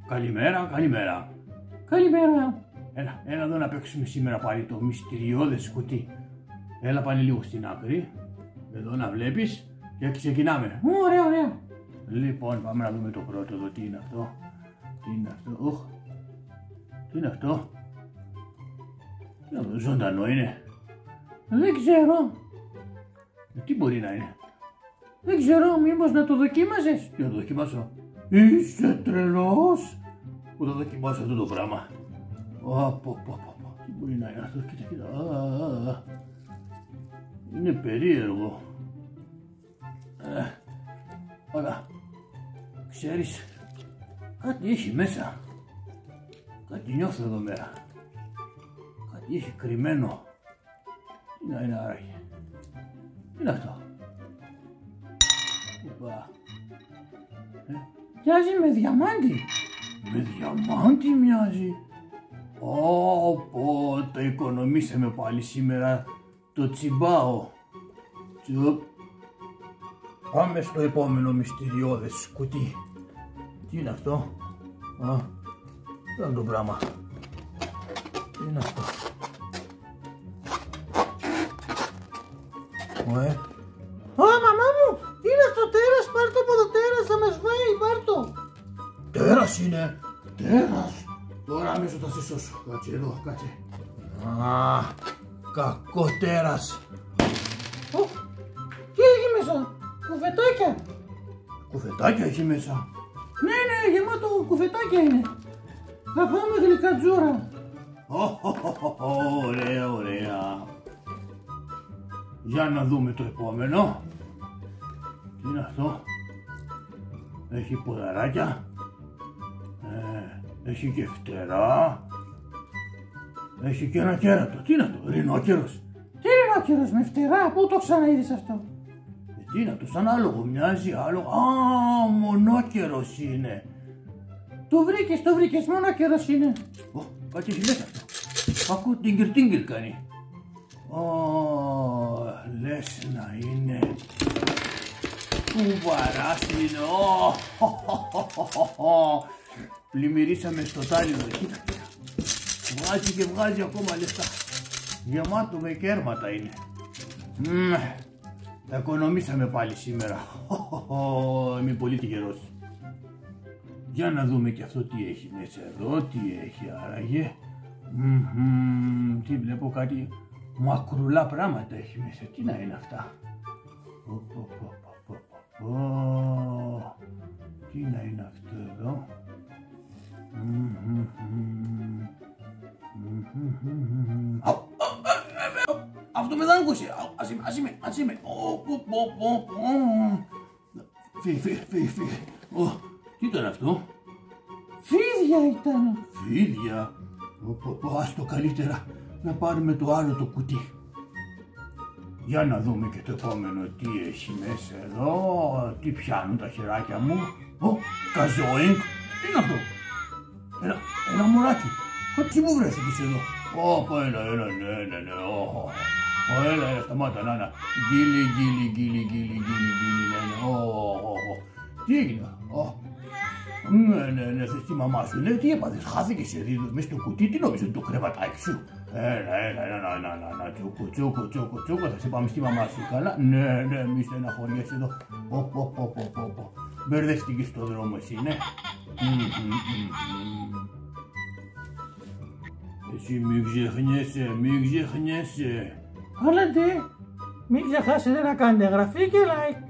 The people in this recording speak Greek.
Καλημέρα, καλημέρα. Καλημέρα. Έλα εδώ να παίξουμε σήμερα πάλι το μυστηριώδες κουτί. Έλα πάλι λίγο στην άκρη. Εδώ να βλέπεις και ξεκινάμε. Ωραία. Λοιπόν, πάμε να δούμε το πρώτο εδώ. Τι είναι αυτό. Τι είναι αυτό. Ζωντανό είναι. Δεν ξέρω. Τι μπορεί να είναι. Δεν ξέρω, μήπως να το δοκίμασες. Τι να το δοκιμάσω. Είσαι τρελός. Που θα δοκιμάσω αυτό το πράγμα. Τι μπορεί να είναι αυτό. Κοίτα. Είναι περίεργο. Αλλά ξέρεις, κάτι έχει μέσα. Κάτι νιώθω εδώ μέρα. Κάτι έχει κρυμμένο. Τι να είναι άραγε. Τι είναι αυτό. Μοιάζει με διαμάντι. Με διαμάντι μοιάζει. Το οικονομήσαμε πάλι σήμερα. Το τσιμπάω. Πάμε στο επόμενο μυστηριώδες κουτί. Τι είναι αυτό. Τι είναι το πράγμα. Τι είναι αυτό. Μαμά μου, τι είναι αυτό, τέρας, πάρ' το από το τέρας, θα μας φάει, πάρ' το. Τέρας είναι, τέρας. Τώρα αμέσως θα σε σώσω. Κάτσε εδώ, κάτσε. Κακό τέρας. Τι έχει μέσα, κουφετάκια. Κουφετάκια έχει μέσα. Ναι, γεμάτο κουφετάκια είναι. Θα φάμε γλυκατζούρα. Ωραία. Για να δούμε το επόμενο. Τι είναι αυτό. Έχει ποδαράκια. Έχει και φτερά. Έχει και ένα κέρατο. Τι είναι αυτό, ρινόκερος. Τι ρινόκερος με φτερά, πού το ξαναείδες αυτό. Τι είναι αυτό, σαν άλογο μοιάζει, άλογο. Μονόκερος είναι. Το βρήκες, μονόκερος είναι. Κάτι έχει μέσα αυτό. Ακούω τίγκερ κάνει. Λες να είναι κουβαράς είναι. Πλημμυρίσαμε στο τάλιρο. Κοίτα. Βγάζει ακόμα λεφτά. Γεμάτο με κέρματα είναι. Τα οικονομήσαμε πάλι σήμερα. Είμαι πολύ τυχερός. Για να δούμε και αυτό τι έχει μέσα εδώ. Τι έχει άραγε. Τι βλέπω, κάτι μακρουλά πράγματα έχει μέσα. Τι να είναι αυτά. Τι να είναι αυτό εδώ. Αυτό με δάγκωσε. Ας είμαι. Φύγε. Τι ήταν αυτό. Φίδια ήταν. Φίδια. Ας το καλύτερα να πάρουμε το άλλο το κουτί. Για να δούμε και το επόμενο τι έχει μέσα εδώ. Τι πιάνουν τα χεράκια μου. Καζόινγκ. Τι είναι αυτό. Ένα μωράκι. Τι μου βρέθηκες εδώ. Έλα, ναι. Έλα, σταμάτα, να. Γκίλι, λένε. Τι έγινε. Ναι, θες τη μαμά σου. Λέει, τι έπαθες, χάθηκες εδώ μέσα στο κουτί, τι νόμιζες, το κρεβατάκι σου. Έλα, τσούκο, θα σε πάμε στη μαμά σου, καλά. Ναι, μη στεναχωριέσαι εδώ. Μπερδεύτηκες στο δρόμο εσύ, ναι. Εσύ μην ξεχνιέσαι. Άλλαντε, μην ξεχάσετε να κάνετε εγγραφή και like.